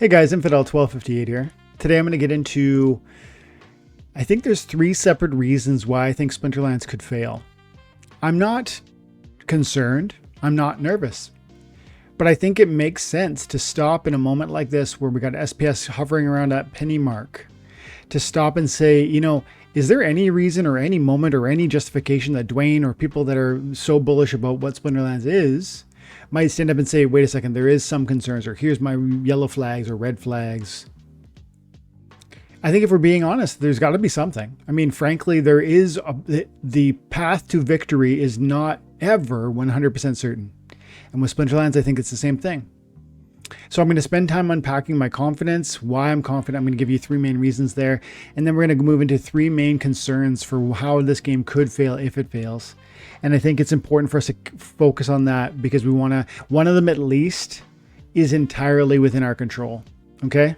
Hey guys, Infidel1258 here. Today I'm going to get into, I think there's 3 separate reasons why I think Splinterlands could fail. I'm not concerned, I'm not nervous, but I think it makes sense to stop in a moment like this where we got SPS hovering around that penny mark, to stop and say, you know, is there any reason or any moment or any justification that Dwayne or people that are so bullish about what Splinterlands is might stand up and say, wait a second, there is some concerns, or here's my yellow flags or red flags. I think if we're being honest, there's got to be something. I mean, frankly, there is the path to victory is not ever 100% certain. And with Splinterlands, I think it's the same thing. So I'm going to spend time unpacking my confidence, why I'm confident. I'm going to give you 3 main reasons there. And then we're going to move into 3 main concerns for how this game could fail if it fails. And I think it's important for us to focus on that because we want to, one of them at least is entirely within our control. Okay.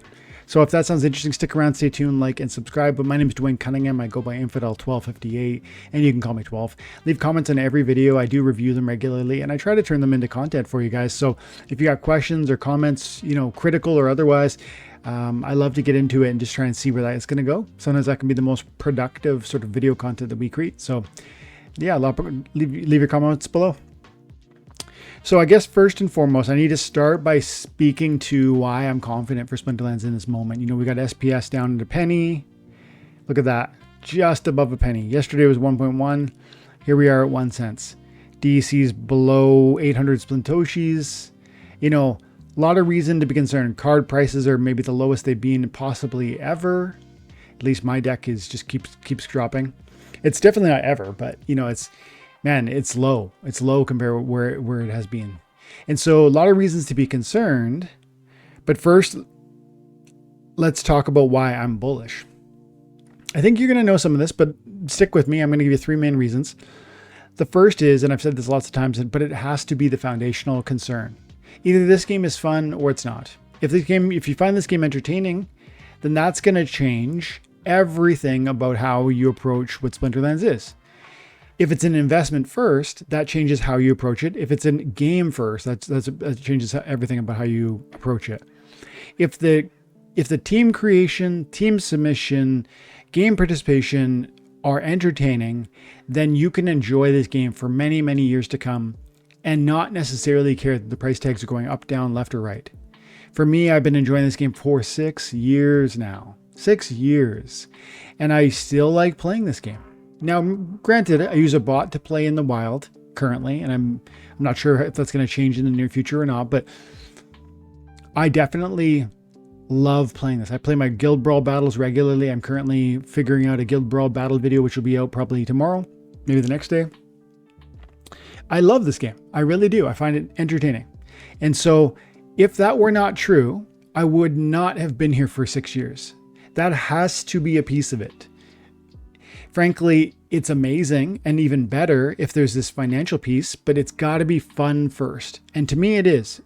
So if that sounds interesting, stick around, stay tuned, like, and subscribe. But my name is Dwayne Cunningham. I go by Infidel1258, and you can call me 12. Leave comments on every video. I do review them regularly, and I try to turn them into content for you guys. So if you got questions or comments, you know, critical or otherwise, I love to get into it and just try and see where that is going to go. Sometimes that can be the most productive sort of video content that we create. So yeah, leave your comments below. So I guess first and foremost, I need to start by speaking to why I'm confident for Splinterlands in this moment. You know, we got SPS down at a penny. Look at that, just above a penny. Yesterday was 1.1. Here we are at 1 cent. DEC's below 800 Splintoshis. You know, a lot of reason to be concerned. Card prices are maybe the lowest they've been possibly ever. At least my deck is just keeps dropping. It's definitely not ever, but you know, man, it's low. It's low compared to where it has been. And so a lot of reasons to be concerned. But first, let's talk about why I'm bullish. I think you're going to know some of this, but stick with me. I'm going to give you 3 main reasons. The first is, and I've said this lots of times, but it has to be the foundational concern. Either this game is fun or it's not. If you find this game entertaining, then that's going to change everything about how you approach what Splinterlands is. If it's an investment first, that changes how you approach it. If it's a game first, that changes everything about how you approach it. If the team creation, team submission, game participation are entertaining, then you can enjoy this game for many, many years to come and not necessarily care that the price tags are going up, down, left, or right. For me, I've been enjoying this game for 6 years now. 6 years. And I still like playing this game. Now, granted, I use a bot to play in the wild currently, and I'm not sure if that's going to change in the near future or not, but I definitely love playing this. I play my Guild Brawl battles regularly. I'm currently figuring out a Guild Brawl battle video, which will be out probably tomorrow, maybe the next day. I love this game. I really do. I find it entertaining. And so if that were not true, I would not have been here for 6 years. That has to be a piece of it. Frankly, it's amazing and even better if there's this financial piece, but it's got to be fun first. And to me, it is.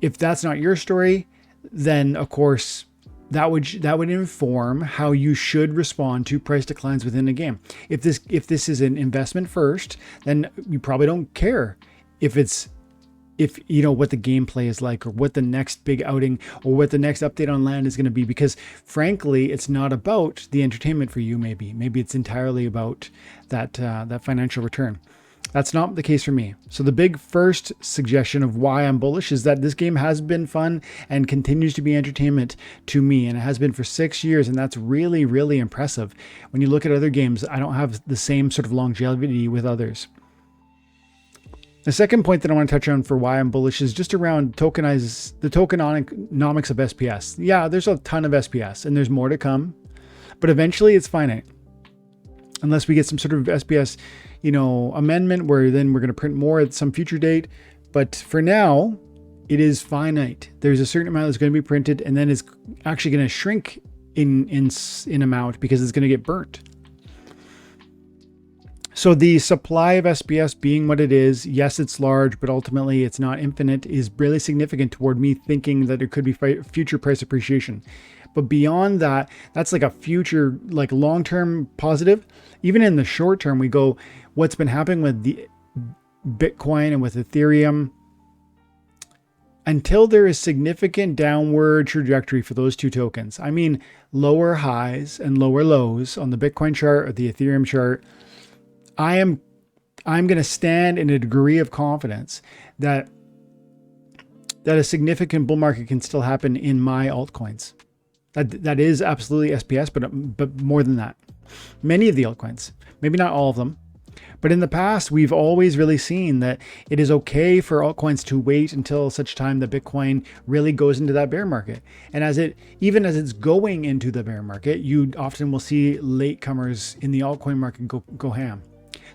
If that's not your story, then of course that would inform how you should respond to price declines within the game. If this is an investment first, then you probably don't care if you know what the gameplay is like or what the next big outing or what the next update on land is going to be, because frankly, it's not about the entertainment for you. Maybe it's entirely about that financial return. That's not the case for me. So the big first suggestion of why I'm bullish is that this game has been fun and continues to be entertainment to me. And it has been for 6 years. And that's really, really impressive. When you look at other games, I don't have the same sort of longevity with others. The second point that I want to touch on for why I'm bullish is just around the tokenomics of SPS. Yeah, there's a ton of SPS and there's more to come, but eventually it's finite. Unless we get some sort of SPS, you know, amendment where then we're going to print more at some future date. But for now, it is finite. There's a certain amount that's going to be printed and then it's actually going to shrink in amount because it's going to get burnt. So the supply of SPS being what it is, yes, it's large, but ultimately it's not infinite, is really significant toward me thinking that there could be future price appreciation. But beyond that, that's like a future, like long-term positive. Even in the short term, we go, what's been happening with the Bitcoin and with Ethereum until there is significant downward trajectory for those two tokens, I mean lower highs and lower lows on the Bitcoin chart or the Ethereum chart, I'm going to stand in a degree of confidence that a significant bull market can still happen in my altcoins. That is absolutely SPS, but more than that. Many of the altcoins, maybe not all of them, but in the past, we've always really seen that it is okay for altcoins to wait until such time that Bitcoin really goes into that bear market. And even as it's going into the bear market, you often will see latecomers in the altcoin market go ham.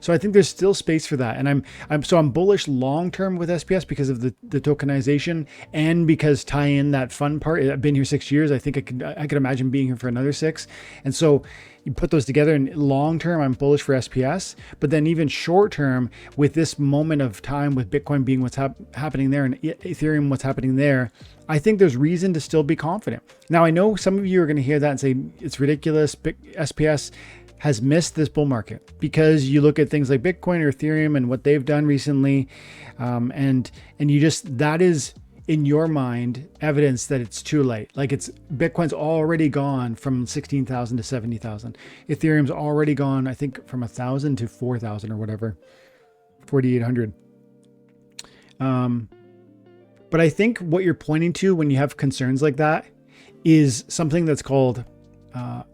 So I think there's still space for that. And I'm bullish long-term with SPS because of the tokenization and because tie in that fun part. I've been here 6 years. I think I could imagine being here for another 6. And so you put those together, and long-term, I'm bullish for SPS, but then even short-term with this moment of time with Bitcoin being what's happening there and Ethereum, what's happening there, I think there's reason to still be confident. Now, I know some of you are going to hear that and say it's ridiculous. SPS has missed this bull market because you look at things like Bitcoin or Ethereum and what they've done recently. And that is in your mind evidence that it's too late. Like Bitcoin's already gone from 16,000 to 70,000. Ethereum's already gone, I think, from 1,000 to 4,000 or whatever, 4,800. But I think what you're pointing to when you have concerns like that is something that's called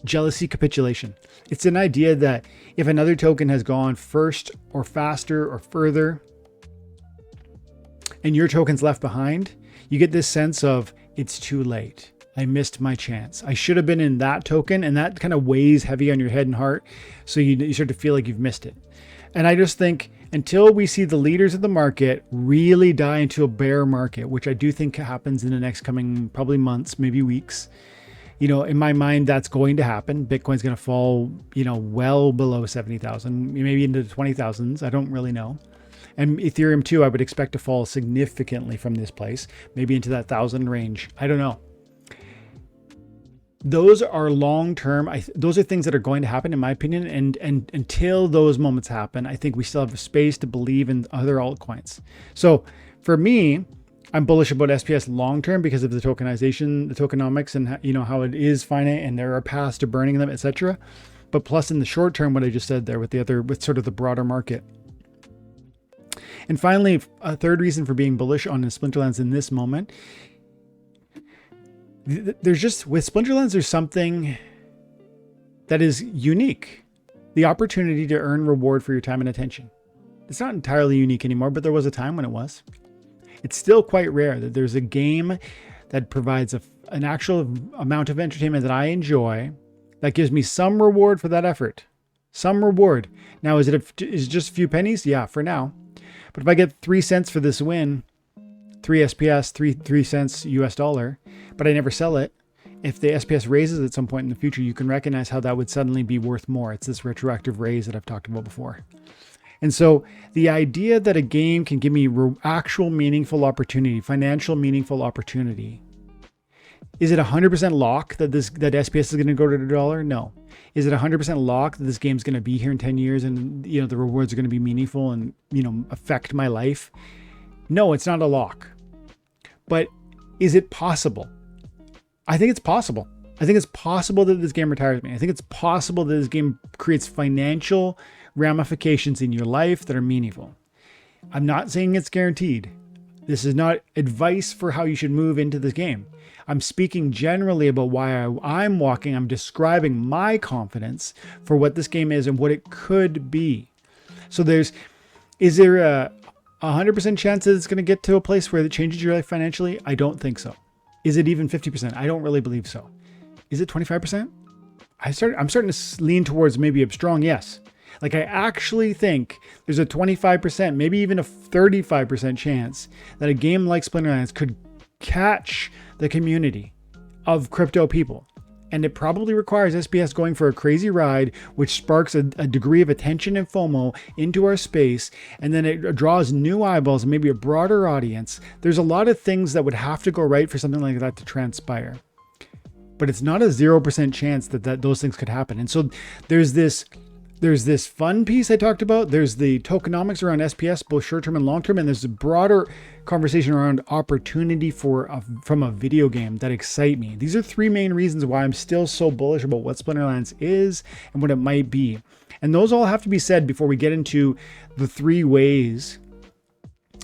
jealousy capitulation. It's an idea that if another token has gone first or faster or further and your token's left behind, you get this sense of it's too late. I missed my chance. I should have been in that token, and that kind of weighs heavy on your head and heart. So you start to feel like you've missed it. And I just think until we see the leaders of the market really die into a bear market, which I do think happens in the next coming probably months, maybe weeks, in my mind, that's going to happen. Bitcoin's going to fall, well below 70,000, maybe into the 20,000s. I don't really know. And Ethereum too, I would expect to fall significantly from this place, maybe into that 1,000 range. I don't know. Those are long-term. Those are things that are going to happen, in my opinion. And until those moments happen, I think we still have space to believe in other altcoins. So for me, I'm bullish about SPS long-term because of the tokenization, the tokenomics, and how it is finite and there are paths to burning them, etc. But plus in the short term, what I just said there with sort of the broader market. And finally, a third reason for being bullish on Splinterlands in this moment, with Splinterlands, there's something that is unique. The opportunity to earn reward for your time and attention. It's not entirely unique anymore, but there was a time when it was. It's still quite rare that there's a game that provides an actual amount of entertainment that I enjoy that gives me some reward for that effort. Some reward. Now, is it just a few pennies? Yeah, for now. But if I get 3 cents for this win, 3 SPS, 3 cents US dollar, but I never sell it, if the SPS raises at some point in the future, you can recognize how that would suddenly be worth more. It's this retroactive raise that I've talked about before. And so the idea that a game can give me actual meaningful opportunity, financial meaningful opportunity, is it 100% lock that SPS is going to go to $1? No. Is it 100% lock that this game's going to be here in 10 years and the rewards are going to be meaningful and affect my life? No, it's not a lock. But is it possible? I think it's possible. I think it's possible that this game retires me. I think it's possible that this game creates financial ramifications in your life that are meaningful. I'm not saying it's guaranteed. This is not advice for how you should move into this game. I'm speaking generally about why I'm describing my confidence for what this game is and what it could be. So is there a 100% chance that it's going to get to a place where it changes your life financially? I don't think so. Is it even 50%? I don't really believe so. Is it 25%? I'm starting to lean towards maybe a strong yes. Like I actually think there's a 25%, maybe even a 35% chance that a game like Splinterlands could catch the community of crypto people. And it probably requires SPS going for a crazy ride, which sparks a degree of attention and FOMO into our space. And then it draws new eyeballs and maybe a broader audience. There's a lot of things that would have to go right for something like that to transpire. But it's not a 0% chance that those things could happen. And so there's this there's this fun piece I talked about. There's the tokenomics around SPS, both short-term and long-term. And there's a broader conversation around opportunity from a video game that excite me. These are three main reasons why I'm still so bullish about what Splinterlands is and what it might be. And those all have to be said before we get into the three ways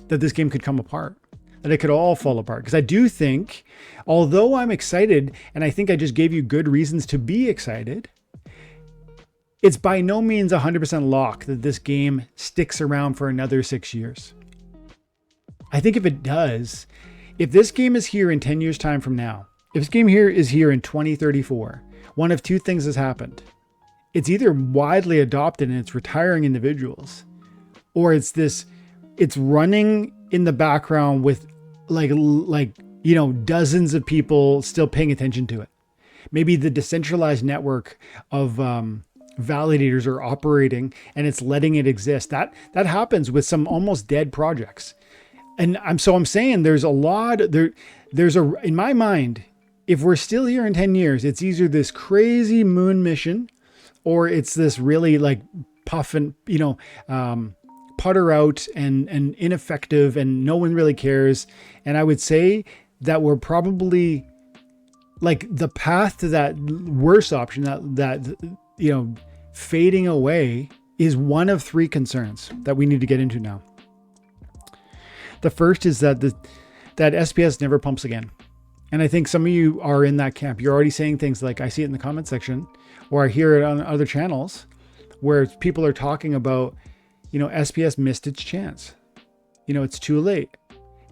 that this game could come apart, that it could all fall apart. Because I do think, although I'm excited, and I think I just gave you good reasons to be excited, it's by no means 100% lock that this game sticks around for another 6 years. I think if it does, if this game is here in 10 years time from now, if this game here is here in 2034, one of two things has happened. It's either widely adopted and it's retiring individuals, or it's running in the background with dozens of people still paying attention to it. Maybe the decentralized network of validators are operating and it's letting it exist. That happens with some almost dead projects. And I'm saying there's a lot in my mind, if we're still here in 10 years, it's either this crazy moon mission or it's this really puff and, putter out and ineffective and no one really cares. And I would say that we're probably the path to that worse option, that fading away, is one of three concerns that we need to get into now. The first is that that SPS never pumps again. And I think some of you are in that camp. You're already saying things like, I see it in the comment section, or I hear it on other channels where people are talking about, SPS missed its chance. It's too late.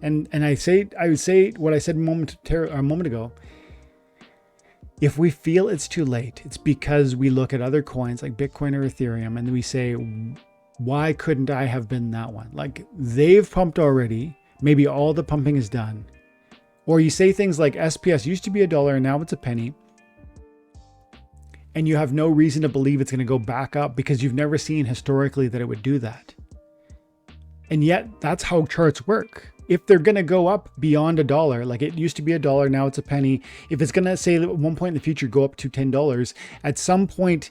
And I would say what I said a moment ago. If we feel it's too late, it's because we look at other coins like Bitcoin or Ethereum and we say, why couldn't I have been that one? They've pumped already. Maybe all the pumping is done. Or you say things like SPS used to be $1 and now it's a penny. And you have no reason to believe it's going to go back up because you've never seen historically that it would do that. And yet that's how charts work. If they're going to go up beyond $1, like it used to be $1, now it's a penny. If it's going to say at one point in the future, go up to $10, at some point,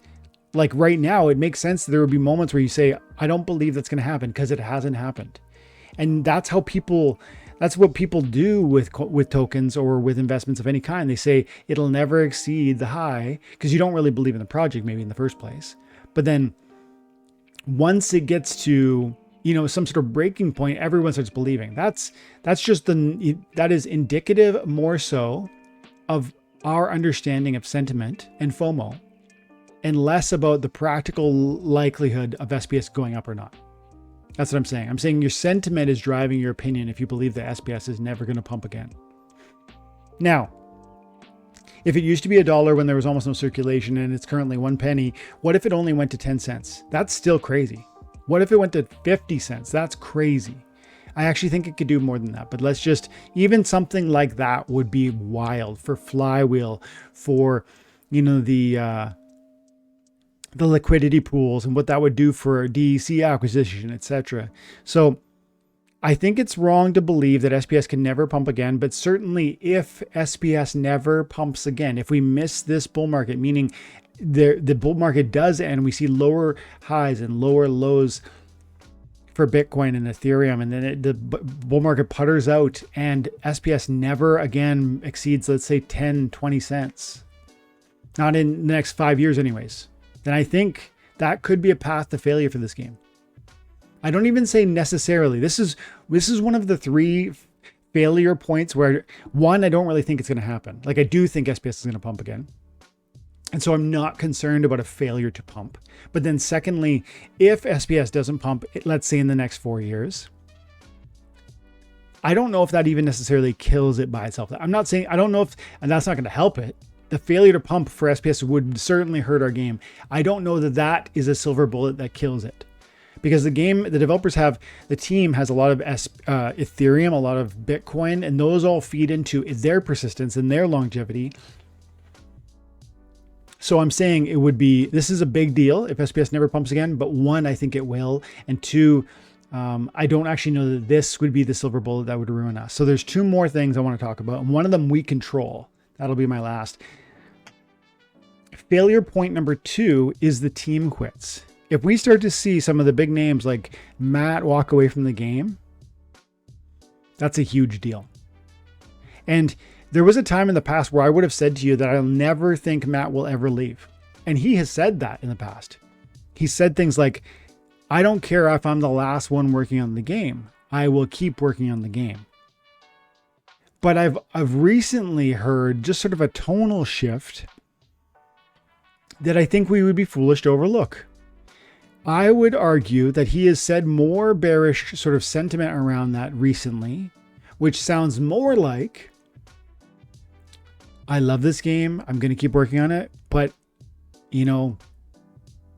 like right now, it makes sense that there would be moments where you say, I don't believe that's going to happen because it hasn't happened. And that's what people do with tokens or with investments of any kind. They say it'll never exceed the high because you don't really believe in the project maybe in the first place. But then once it gets to, some sort of breaking point, everyone starts believing. That is indicative more so of our understanding of sentiment and FOMO and less about the practical likelihood of SPS going up or not. That's what I'm saying. I'm saying your sentiment is driving your opinion if you believe that SPS is never going to pump again. Now, if it used to be $1 when there was almost no circulation and it's currently 1 penny, what if it only went to 10 cents? That's still crazy. What if it went to 50 cents? That's crazy. I actually think it could do more than that, but even something like that would be wild for Flywheel, for, the liquidity pools and what that would do for DEC acquisition, etc. So I think it's wrong to believe that SPS can never pump again, but certainly if SPS never pumps again, if we miss this bull market, meaning the bull market does end, we see lower highs and lower lows for Bitcoin and Ethereum, and then the bull market putters out and SPS never again exceeds, let's say 10, 20 cents, not in the next 5 years anyways, then I think that could be a path to failure for this game. I don't even say necessarily. This is one of the three failure points where, one, I don't really think it's going to happen. Like, I do think SPS is going to pump again. And so I'm not concerned about a failure to pump. But then secondly, if SPS doesn't pump, let's say in the next 4 years, I don't know if that even necessarily kills it by itself. I don't know if, and that's not going to help it. The failure to pump for SPS would certainly hurt our game. I don't know that that is a silver bullet that kills it. Because the team has a lot of Ethereum, a lot of Bitcoin, and those all feed into their persistence and their longevity. So I'm saying this is a big deal if SPS never pumps again, but one, I think it will. And two, I don't actually know that this would be the silver bullet that would ruin us. So there's two more things I want to talk about. And one of them we control. That'll be my last. Failure point number 2 is the team quits. if we start to see some of the big names like Matt walk away from the game, that's a huge deal. And there was a time in the past where I would have said to you that I'll never think Matt will ever leave. And he has said that in the past. He said things like, I don't care if I'm the last one working on the game. I will keep working on the game. But I've recently heard just sort of a tonal shift that I think we would be foolish to overlook. I would argue that he has said more bearish sort of sentiment around that recently, which sounds more like, I love this game. I'm going to keep working on it. But, you know,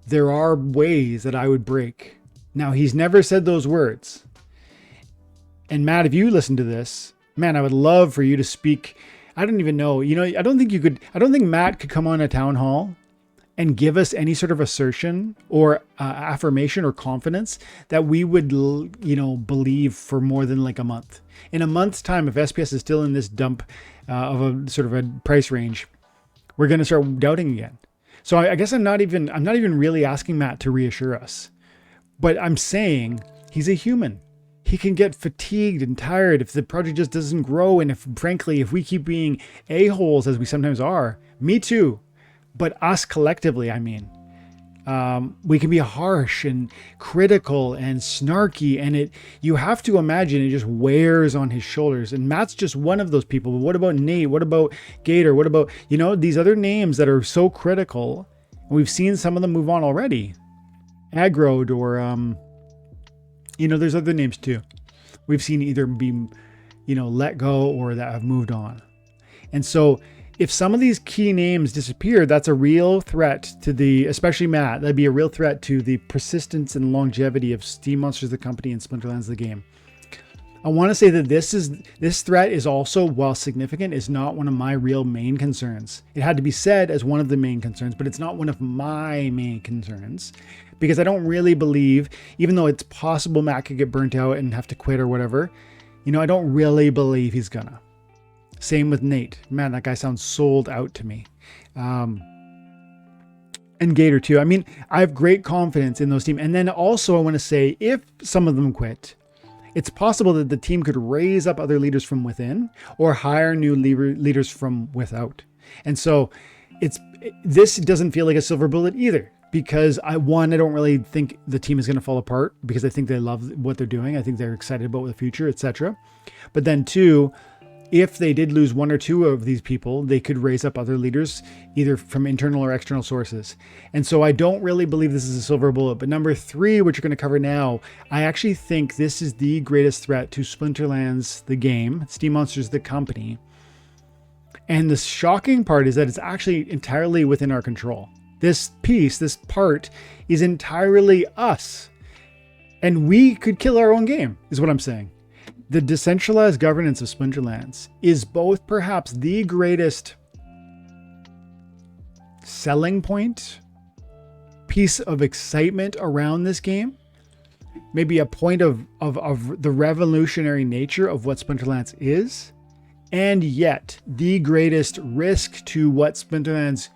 there are ways that I would break. Now, he's never said those words. And Matt, if you listen to this, man, I would love for you to speak. I don't even know. You know, I don't think Matt could come on a town hall and give us any sort of assertion or affirmation or confidence that we would, you know, believe for more than like a month. In a month's time, if SPS is still in this dump of a sort of a price range, we're going to start doubting again. So I guess I'm not even really asking Matt to reassure us, but I'm saying he's a human. He can get fatigued and tired if the project just doesn't grow. And if we keep being a-holes as we sometimes are, me too, but us collectively, I mean, we can be harsh and critical and snarky, and you have to imagine it just wears on his shoulders. And Matt's just one of those people. But what about Nate? What about Gator? What about, you know, these other names that are so critical? We've seen some of them move on already. Aggroed or, you know, there's other names too. We've seen either be, you know, let go or that have moved on. And so if some of these key names disappear, that's a real threat to especially Matt, that'd be a real threat to the persistence and longevity of Steam Monsters, the company, and Splinterlands, the game. I want to say that this threat is also, while significant, is not one of my real main concerns. It had to be said as one of the main concerns, but it's not one of my main concerns because I don't really believe, even though it's possible Matt could get burnt out and have to quit or whatever, you know, I don't really believe he's gonna. Same with Nate. Man, that guy sounds sold out to me. And Gator too. I mean, I have great confidence in those teams. And then also I want to say, if some of them quit, it's possible that the team could raise up other leaders from within or hire new leaders from without. And so this doesn't feel like a silver bullet either, because I don't really think the team is going to fall apart because I think they love what they're doing. I think they're excited about the future, etc. But then two, if they did lose one or two of these people, they could raise up other leaders, either from internal or external sources. And so I don't really believe this is a silver bullet. But number three, which we're going to cover now, I actually think this is the greatest threat to Splinterlands, the game, Steam Monsters, the company. And the shocking part is that it's actually entirely within our control. This part is entirely us. And we could kill our own game, is what I'm saying. The decentralized governance of Splinterlands is both perhaps the greatest selling point, piece of excitement around this game, maybe a point of the revolutionary nature of what Splinterlands is, and yet the greatest risk to what Splinterlands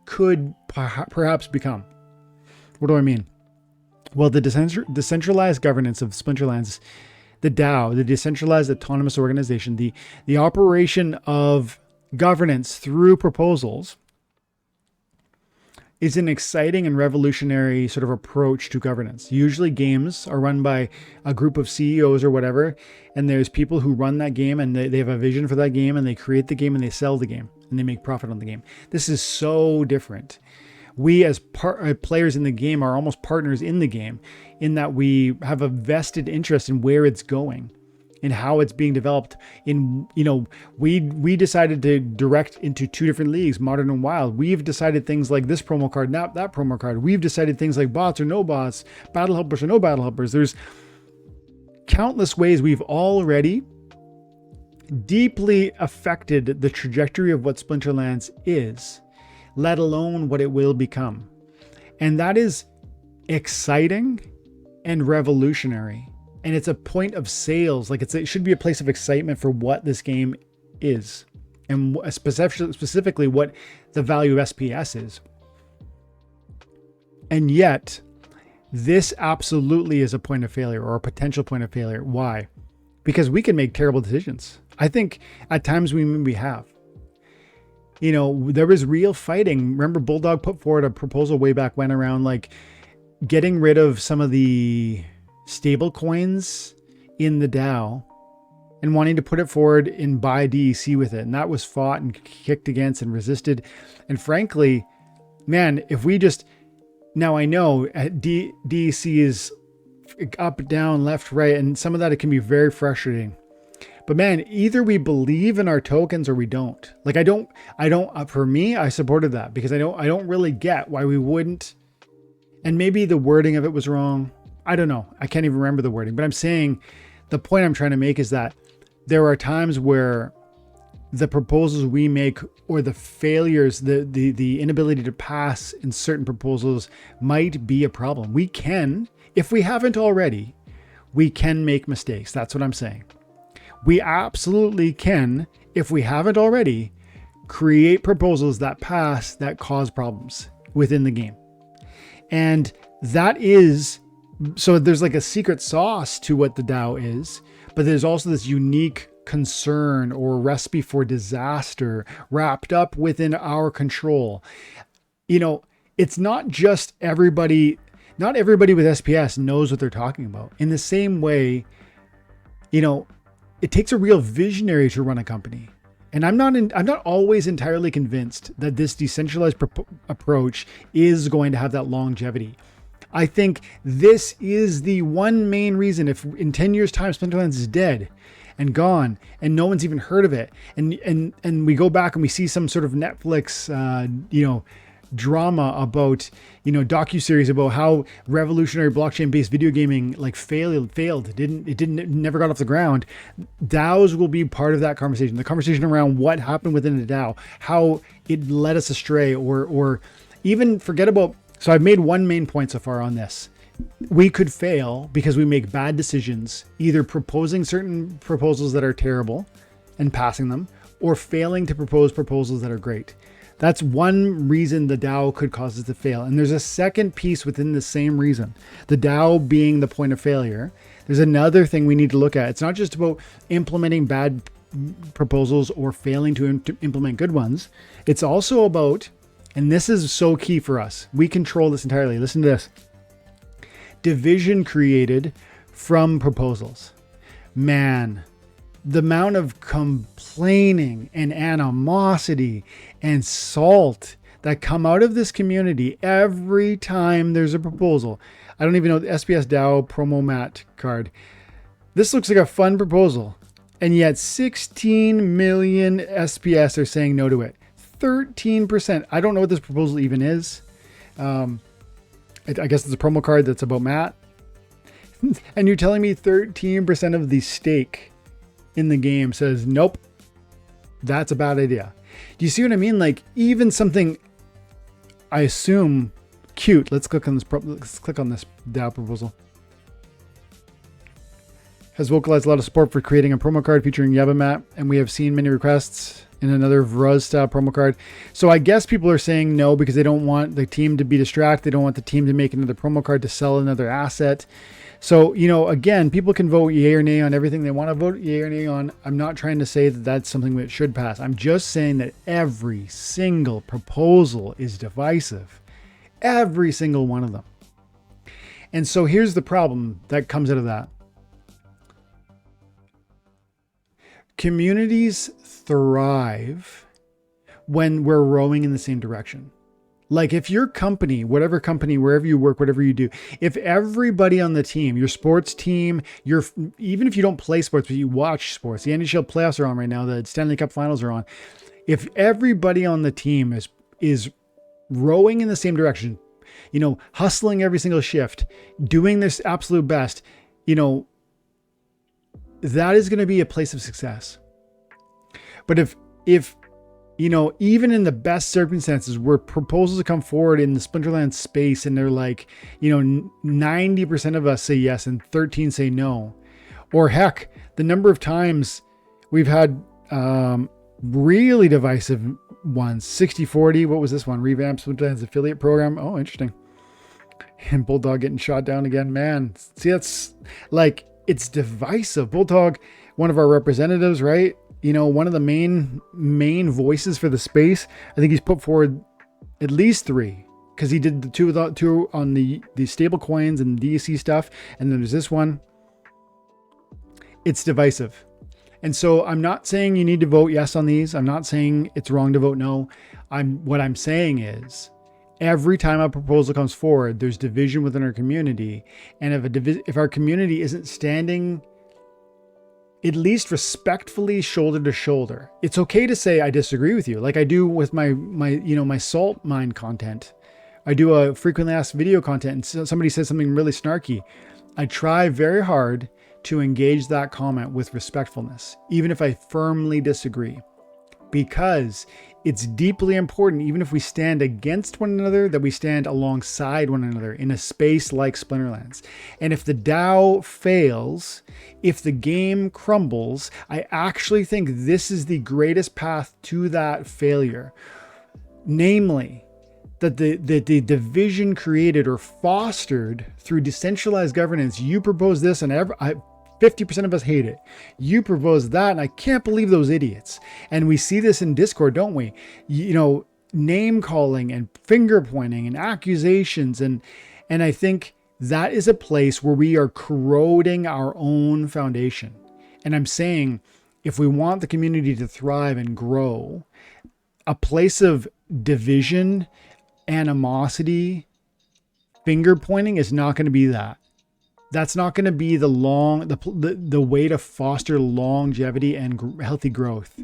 could perhaps become. What do I mean? Well, the decentralized governance of Splinterlands, the DAO, the decentralized autonomous organization, the operation of governance through proposals is an exciting and revolutionary sort of approach to governance. Usually games are run by a group of CEOs or whatever, and there's people who run that game and they have a vision for that game and they create the game and they sell the game and they make profit on the game. This is so different. We as players in the game are almost partners in the game in that we have a vested interest in where it's going and how it's being developed. We decided to direct into two different leagues, Modern and Wild. We've decided things like this promo card, not that promo card. We've decided things like bots or no bots, battle helpers or no battle helpers. There's countless ways we've already deeply affected the trajectory of what Splinterlands is, let alone what it will become. And that is exciting and revolutionary. And it's a point of sales. Like it should be a place of excitement for what this game is. And specifically what the value of SPS is. And yet, this absolutely is a point of failure or a potential point of failure. Why? Because we can make terrible decisions. I think at times we have. You know, there was real fighting. Remember, Bulldog put forward a proposal way back when around like getting rid of some of the stable coins in the DAO and wanting to put it forward and buy DEC with it. And that was fought and kicked against and resisted. And frankly, man, if we just, now I know DEC is up, down, left, right, and some of that, it can be very frustrating. But man, either we believe in our tokens or we don't. Like I don't, for me, I supported that because I don't really get why we wouldn't. And maybe the wording of it was wrong. I don't know. I can't even remember the wording, but I'm saying the point I'm trying to make is that there are times where the proposals we make or the failures, the inability to pass in certain proposals might be a problem. We can, if we haven't already, we can make mistakes. That's what I'm saying. We absolutely can, if we haven't already, create proposals that pass that cause problems within the game. And that is, so there's like a secret sauce to what the DAO is, but there's also this unique concern or recipe for disaster wrapped up within our control. You know, it's not just everybody, not everybody with SPS knows what they're talking about. In the same way, you know, it takes a real visionary to run a company. And I'm not always entirely convinced that this decentralized approach is going to have that longevity. I think this is the one main reason, if in 10 years time Splinterlands is dead and gone and no one's even heard of it, and we go back and we see some sort of Netflix drama about, docuseries about how revolutionary blockchain-based video gaming like failed. It never got off the ground. DAOs will be part of that conversation. The conversation around what happened within the DAO, how it led us astray, or even forget about. So I've made one main point so far on this. We could fail because we make bad decisions, either proposing certain proposals that are terrible and passing them, or failing to propose proposals that are great. That's one reason the DAO could cause us to fail. And there's a second piece within the same reason. The DAO being the point of failure. There's another thing we need to look at. It's not just about implementing bad proposals or failing to implement good ones. It's also about, and this is so key for us, we control this entirely. Listen to this. Division created from proposals. Man, the amount of complaining and animosity and salt that come out of this community every time there's a proposal. I don't even know the SPS DAO promo mat card. This looks like a fun proposal, and yet 16 million SPS are saying no to it. 13%. I don't know what this proposal even is. I guess it's a promo card that's about Matt. And you're telling me 13% of the stake in the game says, nope, that's a bad idea. Do you see what I mean? Like even something, I assume, cute. Let's click on this. Let's click on this DAO proposal. Has vocalized a lot of support for creating a promo card featuring Yabamat, and we have seen many requests in another Vruz style promo card. So I guess people are saying no because they don't want the team to be distracted. They don't want the team to make another promo card to sell another asset. So, again, people can vote yay or nay on everything they want to vote yay or nay on. I'm not trying to say that that's something that should pass. I'm just saying that every single proposal is divisive. Every single one of them. And so here's the problem that comes out of that. Communities thrive when we're rowing in the same direction. Like if your company, whatever company, wherever you work, whatever you do, if everybody on the team, your sports team, even if you don't play sports, but you watch sports, the NHL playoffs are on right now, the Stanley Cup finals are on. If everybody on the team is rowing in the same direction, hustling every single shift, doing their absolute best, that is going to be a place of success. But if even in the best circumstances where proposals come forward in the Splinterlands space and they're like, 90% of us say yes and 13 say no, or heck, the number of times we've had really divisive ones, 60-40, what was this one? Revamped Splinterlands affiliate program. Oh, interesting. And Bulldog getting shot down again, man. See, that's like, it's divisive. Bulldog, one of our representatives, right? You know, one of the main voices for the space. I think he's put forward at least 3, because he did the two on the stable coins and DEC stuff. And then there's this one. It's divisive. And so I'm not saying you need to vote yes on these. I'm not saying it's wrong to vote no. What I'm saying is, every time a proposal comes forward, there's division within our community. And if our community isn't standing at least respectfully shoulder to shoulder, it's okay to say, I disagree with you. Like I do with my salt mine content. I do a frequently asked video content and somebody says something really snarky. I try very hard to engage that comment with respectfulness, even if I firmly disagree, because it's deeply important, even if we stand against one another, that we stand alongside one another in a space like Splinterlands. And if the DAO fails, if the game crumbles, I actually think this is the greatest path to that failure. Namely, that the division created or fostered through decentralized governance. You propose this and 50% of us hate it. You propose that, and I can't believe those idiots. And we see this in Discord, don't we? You know, name calling and finger pointing and accusations. And I think that is a place where we are corroding our own foundation. And I'm saying, if we want the community to thrive and grow, a place of division, animosity, finger pointing is not going to be that. That's not going to be the way to foster longevity and healthy growth.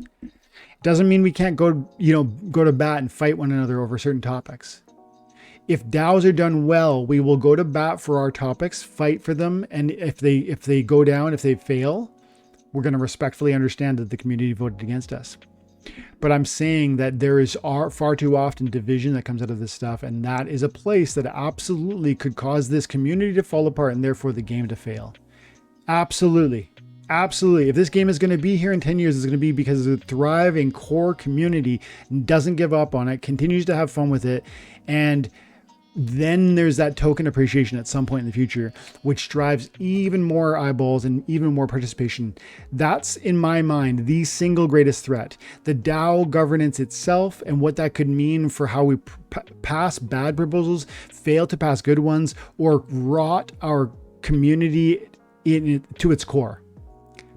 Doesn't mean we can't go to bat and fight one another over certain topics. If DAOs are done well, we will go to bat for our topics, fight for them, and if they go down, if they fail, we're going to respectfully understand that the community voted against us. But I'm saying that there is far too often division that comes out of this stuff, and that is a place that absolutely could cause this community to fall apart and therefore the game to fail. Absolutely. Absolutely. If this game is going to be here in 10 years, it's going to be because the thriving core community doesn't give up on it, continues to have fun with it, and then there's that token appreciation at some point in the future, which drives even more eyeballs and even more participation. That's, in my mind, the single greatest threat. The DAO governance itself and what that could mean for how we pass bad proposals, fail to pass good ones, or rot our community to its core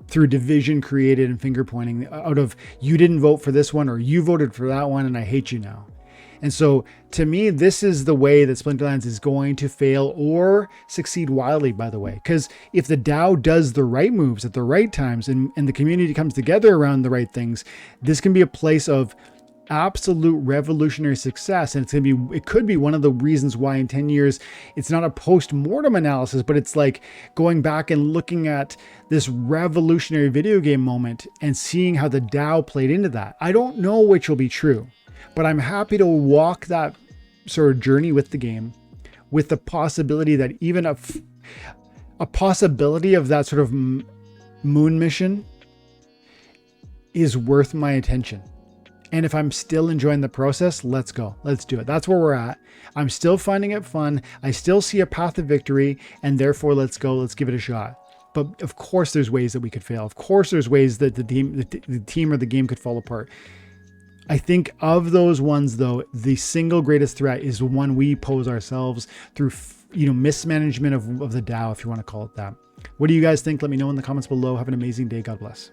through division created and finger pointing out of, you didn't vote for this one or you voted for that one and I hate you now. And so to me, this is the way that Splinterlands is going to fail or succeed wildly, by the way. Because if the DAO does the right moves at the right times and the community comes together around the right things, this can be a place of absolute revolutionary success. And it could be one of the reasons why in 10 years, it's not a post-mortem analysis, but it's like going back and looking at this revolutionary video game moment and seeing how the DAO played into that. I don't know which will be true, but I'm happy to walk that sort of journey with the game, with the possibility that even a possibility of that sort of moon mission is worth my attention. And if I'm still enjoying the process, let's go. Let's do it. That's where we're at. I'm still finding it fun. I still see a path of victory, and therefore let's go. Let's give it a shot. But of course there's ways that we could fail. Of course there's ways that the team or the game could fall apart. I think of those ones, though, the single greatest threat is the one we pose ourselves through, mismanagement of the DAO, if you want to call it that. What do you guys think? Let me know in the comments below. Have an amazing day. God bless.